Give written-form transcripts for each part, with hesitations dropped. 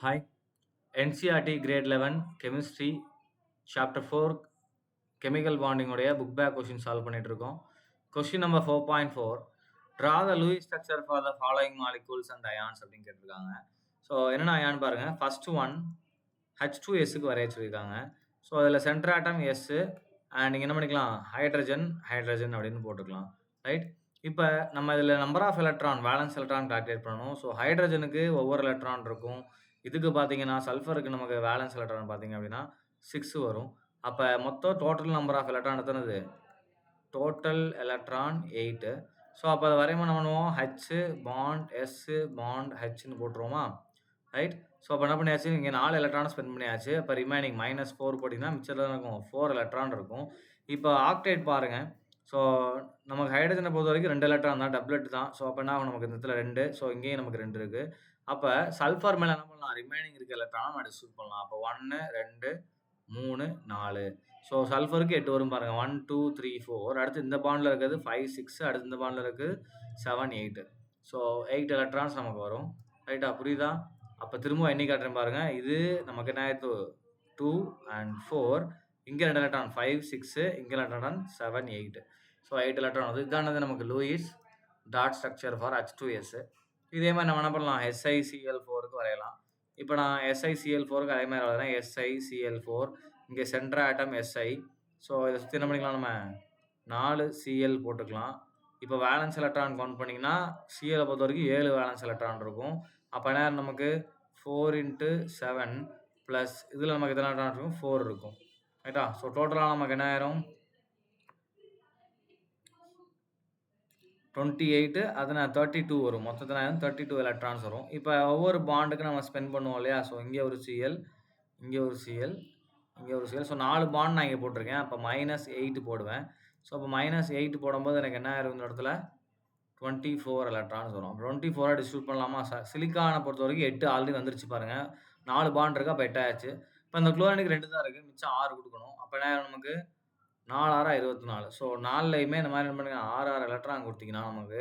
Hi, NCERT Grade 11 Chemistry Chapter 4 Chemical Bonding உடைய book back question solve பண்ணிட்டு இருக்கோம். Question number 4.4 Draw the Lewis structure for the following molecules and ions அப்படின்னு கேட்டிருக்காங்க. So என்னென்ன ion பாருங்க. First one H2Sக்கு வரைய சொல்லியிருக்காங்க. ஸோ அதில் சென்டர் ஆட்டம் S அண்ட் நீங்கள் என்ன பண்ணிக்கலாம் ஹைட்ரஜன் ஹைட்ரஜன் அப்படின்னு போட்டுக்கலாம். ரைட். இப்போ நம்ம இதில் number of electron valence electron calculate பண்ணணும். ஸோ ஹைட்ரஜனுக்கு ஒவ்வொரு எலக்ட்ரான் இருக்கும். இதுக்கு பார்த்தீங்கன்னா சல்ஃபருக்கு நமக்கு வேலன்ஸ் எலக்ட்ரான் பார்த்தீங்க அப்படின்னா 6 வரும். அப்போ மொத்தம் டோட்டல் நம்பர் ஆஃப் எலக்ட்ரான் எத்தனது? Total electron 8. ஸோ அப்போ அதை வரையும் என்ன பண்ணுவோம்? ஹச் பாண்ட் எஸ் பாண்ட் ஹெச்னு போட்டுருவோமா? ரைட். ஸோ அப்போ என்ன பண்ணியாச்சு, இங்கே 4 எலக்ட்ரானை ஸ்பெண்ட் பண்ணியாச்சு. இப்போ ரிமைனிங் -4 போட்டிங்கன்னா மிச்சத்தில் இருக்கும் 4 எலக்ட்ரான் இருக்கும். இப்போ ஆக்டேட் பாருங்கள். ஸோ நமக்கு ஹைட்ரஜனை பொறுத்த வரைக்கும் 2 எலக்ட்ரான் தான், டப்லெட் தான். ஸோ அப்போ என்ன ஆகும், நமக்கு இந்த இடத்துல 2. ஸோ இங்கேயும் நமக்கு 2 இருக்குது. அப்போ சல்ஃபர் மேலே என்ன பண்ணலாம், ரிமைனிங் இருக்க எலக்ட்ரானை நம்ம டிஸ்ட்ரிபியூட் பண்ணலாம். அப்போ 1 2 3 4. ஸோ சல்ஃபருக்கு 8 வரும் பாருங்க. 1 2 3 4. அடுத்து இந்த பாண்டில் இருக்கிறது 5 6. அடுத்து இந்த பாண்டில் இருக்குது 7 8. ஸோ 8 எலக்ட்ரான்ஸ் நமக்கு வரும். ரைட்டா, புரியுதா? அப்போ திரும்ப எண்ணி காட்டுறேன் பாருங்க. இது நமக்கு என்ன ஆயிடுத்து 2 and 4. இங்கே 2 எலக்ட்ரான் 5 6. இங்கே எலக்ட்ரான் 7 8. ஸோ 8 எலக்ட்ரான் வந்து இதுதானது நமக்கு Lewis dot structure for H2S. இதே மாதிரி நம்ம என்ன பண்ணலாம், SiCl4க்கு வரையலாம். இப்போ நான் SiCl4க்கு அதே மாதிரி வரைகிறேன். SiCl4 இங்கே சென்டர் ஆட்டம் Si. ஸோ இதை சுற்றி என்ன பண்ணிக்கலாம், நம்ம 4 Cl போட்டுக்கலாம். இப்போ வேலன்ஸ் எலக்ட்ரான் கவுண்ட் பண்ணிங்கன்னா Cl பொறுத்த வரைக்கும் 7 வேலன்ஸ் எலக்ட்ரான் இருக்கும். அப்போ என்ன நமக்கு 4 × 7 ப்ளஸ் இதில் நமக்கு எத்தனை எலக்ட்ரான் இருக்கும், 4 இருக்கும். ரைட்டா. ஸோ டோட்டலாக நமக்கு என்ன ஆயிரும் 28. அது நான் 32 வரும். மொத்தத்தில் 32 எலக்ட்ரான்ஸ் வரும். இப்போ ஒவ்வொரு பாண்டுக்கு நம்ம ஸ்பெண்ட் பண்ணுவோம் இல்லையா? ஸோ இங்கே ஒரு Cl, இங்கே ஒரு Cl, இங்கே ஒரு Cl. ஸோ 4 பாண்ட் நான் இங்கே போட்டிருக்கேன். அப்போ -8 போடுவேன். ஸோ அப்போ -8 போடும்போது எனக்கு என்ன ஆயிரும், இந்த இடத்துல 24 எலக்ட்ரான்ஸ் வரும். 24 டிஸ்ட்ரிபியூட் பண்ணலாமா? சிலிக்கானை பொறுத்த வரைக்கும் 8 ஆல்ரெடி வந்துருச்சு பாருங்க. 4 பாண்ட் இருக்கு, அப்போ 8 ஆயிடுச்சு. இப்போ இந்த குளோரினுக்கு 2 தான் இருக்குது, மிச்சம் 6 கொடுக்கணும். அப்போ என்ன ஆயிரும், நமக்கு 4 6 24. ஸோ 4லையுமே இந்த மாதிரி என்ன பண்ணுங்க, 6 6 எலக்ட்ரான் கொடுத்தீங்கன்னா நமக்கு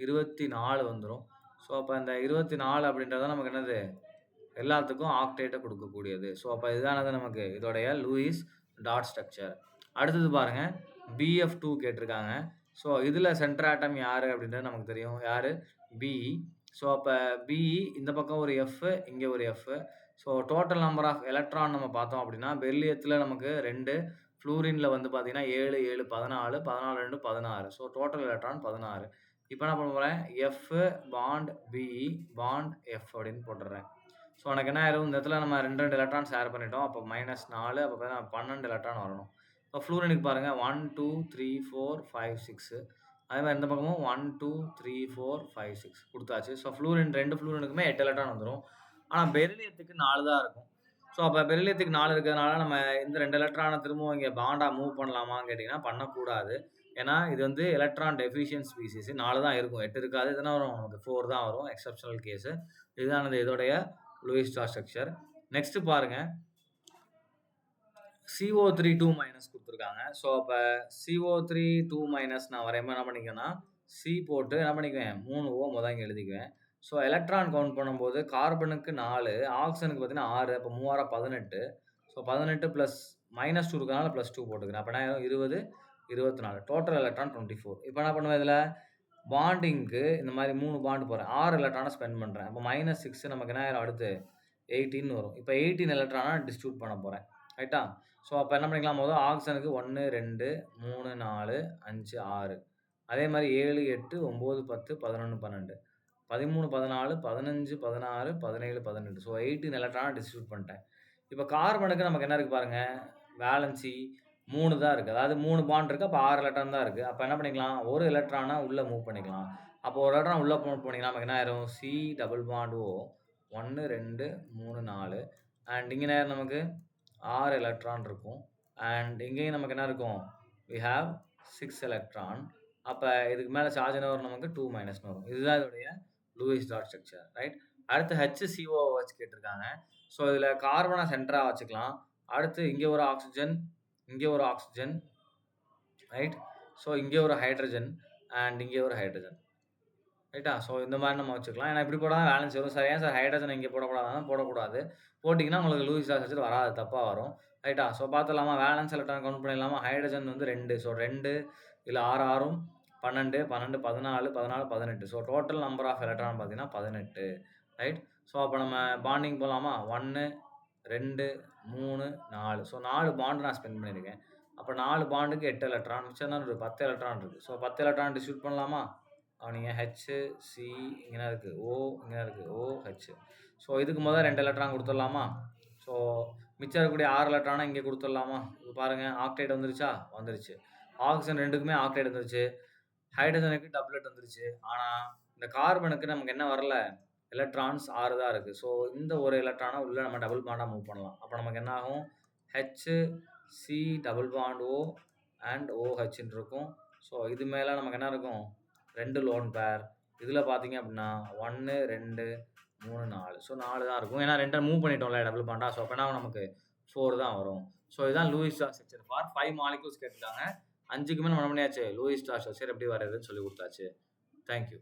24 வந்துடும். ஸோ அப்போ இந்த 24 அப்படின்றது நமக்கு என்னது, எல்லாத்துக்கும் ஆக்டேட்டை கொடுக்கக்கூடியது. ஸோ அப்போ இதுதானது நமக்கு இதோடைய லூயிஸ் டாட் ஸ்ட்ரக்சர். அடுத்தது பாருங்க, BF2 கேட்டிருக்காங்க. ஸோ இதில் சென்டர் ஆட்டம் யார் அப்படின்றது நமக்கு தெரியும். யார்? BE. ஸோ அப்போ BE இந்த பக்கம் ஒரு F, இங்கே ஒரு F. So total number of electron நம்ம பார்த்தோம் அப்படின்னா பெரிலியத்தில் நமக்கு 2, ஃப்ளூரினில் வந்து பார்த்தீங்கன்னா 7 7 14 14 2 16. So total electron 16. இப்போ என்ன பண்ண போகிறேன், F bond BE bond F அப்படின்னு போட்டுடுறேன். ஸோ எனக்கு என்ன ஆயிரும், இந்த இடத்துல நம்ம 2 2 எலக்ட்ரான் ஷேர் பண்ணிட்டோம். அப்போ -4. அப்போ பார்த்தீங்கன்னா 12 எலக்ட்ரான் வரணும். இப்போ ஃப்ளூரினுக்கு பாருங்கள் 1 2 3 4 5 6. அதே மாதிரி இந்த பக்கமும் 1 2 3 4 5 6 கொடுத்தாச்சு. ஸோ ஃப்ளூரின் 2 ஃப்ளூரினுக்குமே 8 எலக்ட்ரான் வந்துடும். ஆனால் பெரிலியத்துக்கு 4 தான் இருக்கும். ஸோ அப்போ பெரிலியத்துக்கு 4 இருக்கிறதுனால நம்ம இந்த 2 எலக்ட்ரானை திரும்பவும் இங்கே பாண்டாக மூவ் பண்ணலாமான்னு கேட்டிங்கன்னா பண்ணக்கூடாது. ஏன்னா இது வந்து எலக்ட்ரான் டெஃபிஷியன்ட் ஸ்பீசிஸ். 4 தான் இருக்கும், 8 இருக்காது. இதெல்லாம் வரும், நமக்கு 4 தான் வரும், எக்ஸப்ஷனல் கேஸு. இதுதானது இதோடைய லூயிஸ் டாட் ஸ்ட்ரக்சர். நெக்ஸ்ட் பாருங்க, CO3 2- கொடுத்துருக்காங்க. ஸோ அப்போ CO3 2- நான் வரையும்போது என்ன பண்ணிக்கேன்னா C போட்டு என்ன பண்ணிக்குவேன், 3 O முதல் இங்கே எழுதிக்குவேன். ஸோ எலக்ட்ரான் கவுண்ட் பண்ணும்போது கார்பனுக்கு 4, ஆக்சிஜனுக்கு பார்த்தீங்கன்னா 6. அப்போ 3 6 18. ஸோ 18 ப்ளஸ் -2 இருக்கிறனால +2 போட்டுக்கிறேன். அப்போ என்ன 20 24. Total electron 24. இப்போ என்ன பண்ணுவேன், இதில் பாண்டிங்க்கு இந்த மாதிரி 3 பாண்டு போகிறேன், 6 எலக்ட்ரானை ஸ்பெண்ட் பண்ணுறேன். அப்போ -6 நமக்கு என்ன ஆயிரும், அடுத்து 18 வரும். இப்போ 18 எலக்ட்ரானை டிஸ்ட்ரிபியூட் பண்ண போகிறேன். ரைட்டா. ஸோ அப்போ என்ன பண்ணிக்கலாம், முதல் ஆக்சிஜனுக்கு 1 2 3 4 5 6. அதே மாதிரி 7 8 9 10 11 12 13 14 15 16 17 18. ஸோ 18 எலக்ட்ரானை டிஸ்ட்ரிபியூட் பண்ணிட்டேன். இப்போ கார்பனுக்கு நமக்கு என்ன இருக்குது பாருங்கள், வேலன்சி 3 தான் இருக்குது. அதாவது 3 பாண்ட் இருக்குது. அப்போ 6 எலக்ட்ரான் தான் இருக்குது. அப்போ என்ன பண்ணிக்கலாம், ஒரு எலக்ட்ரானை உள்ளே மூவ் பண்ணிக்கலாம். அப்போ ஒரு எலக்ட்ரான் உள்ளே மூவ் பண்ணிங்கன்னா நமக்கு என்ன ஆயிரும், C double bond O 1 2 3 4. And இங்கே நமக்கு 6 எலக்ட்ரான் இருக்கும். அண்ட் இங்கேயும் நமக்கு என்ன இருக்கும், we have 6 எலக்ட்ரான். அப்போ இதுக்கு மேலே சார்ஜ் என்ன வரும், நமக்கு 2- வரும். இதுதான் இதோடைய லூயிஸ் டாட் ஸ்ட்ரக்சர். ரைட். அடுத்து HCO வச்சு கேட்டிருக்காங்க. ஸோ இதில் கார்பனை சென்டராக வச்சுக்கலாம். அடுத்து இங்கே ஒரு ஆக்சிஜன், இங்கே ஒரு ஆக்சிஜன். ரைட். ஸோ இங்கே ஒரு ஹைட்ரஜன் அண்ட் இங்கே ஒரு ஹைட்ரஜன். ரைட்டா? ஸோ இந்த மாரி நம்ம வச்சுக்கலாம். ஏன்னா இப்படி போட்டா தான் பேலன்ஸ் வரும். சார் ஏன் சார் ஹைட்ரஜன் இங்க போடக்கூடாதுன்னா, போடக்கூடாது. போட்டீங்கன்னா உங்களுக்கு லூயிஸ் லாஸ் ஸ்ட்ரக்சர் வராது. தப்பா வரும். ரைட்டா? ஸோ பார்த்துடலாமா? வேலன்ஸ் எலக்ட்ரான் கவுண்ட் பண்ணிடலாமா? ஹைட்ரஜன் வந்து 2. ஸோ 2 இதுல 6 6ம் 12, 12, 14, 14, 18. So total number of electron பார்த்தீங்கன்னா 18. ரைட்? ஸோ அப்ப நம்ம பாண்டிங் போலாமா? 1, 2, 3, 4. ஸோ 4 பாண்ட் நான் ஸ்பெண்ட் பண்ணியிருக்கேன். அப்ப 4 பாண்டுக்கு 8 எலக்ட்ரான். மிச்சம் தான இருக்கு. 10 எலக்ட்ரான் இருக்கு. ஸோ 10 எலக்ட்ரான் டிஸ்ட்ரிபியூட் பண்ணலாமா? கவனிங்க. H, C இங்க என்ன இருக்கு? O இங்க என்ன இருக்கு? OH. ஸோ இதுக்கு மொத 2 எலக்ட்ரான் குடுத்துடலாமா? ஸோ மிச்சம் இருக்கக்கூடிய 6 எலக்ட்ரான இங்க குடுத்துடலாமா? இப்ப பாருங்க ஆக்டைடு வந்துருச்சா? வந்துருச்சு. ஆக்ஸிஜன் 2க்குமே ஆக்டைடு வந்துருச்சு. ஹைட்ரஜனுக்கு டப்ளெட் வந்துருச்சு. ஆனா இந்த கார்பனுக்கு நமக்கு என்ன வரல? எலக்ட்ரான்ஸ் 6 தான் இருக்கு. ஸோ இந்த ஒரு எலக்ட்ரான உள்ள நம்ம டபுள் பாண்டா மூவ் பண்ணலாம். அப்ப நமக்கு என்ன ஆகும்? H, C double bond O and OH ன்னு இருக்கும். ஸோ இது மேல நமக்கு என்ன இருக்கும்? 2 லோன் பேர். இதுல பார்த்தீங்க அப்படின்னா 1, 2, 3, 4. ஸோ 4 தான் இருக்கும். ஏன்னா 2 மூவ் பண்ணிட்டோம்ல டபுள் பாண்டா. ஸோ அப்ப என்ன ஆகும் நமக்கு? 4 தான் வரும். ஸோ இதுதான் லூயிஸ் ஸ்ட்ராஸ் ஸ்ட்ரக்சர் ஃபார் 5 மாலிக்யூல்ஸ் கேட்டிருக்காங்க. 5க்குமே நம்ம என்ன பண்ணியாச்சு? லூயிஸ் ஸ்ட்ராஸ் ஸ்ட்ரக்சர் எப்படி வரையறதுன்னு சொல்லிக் குடுத்தாச்சு. Thank you.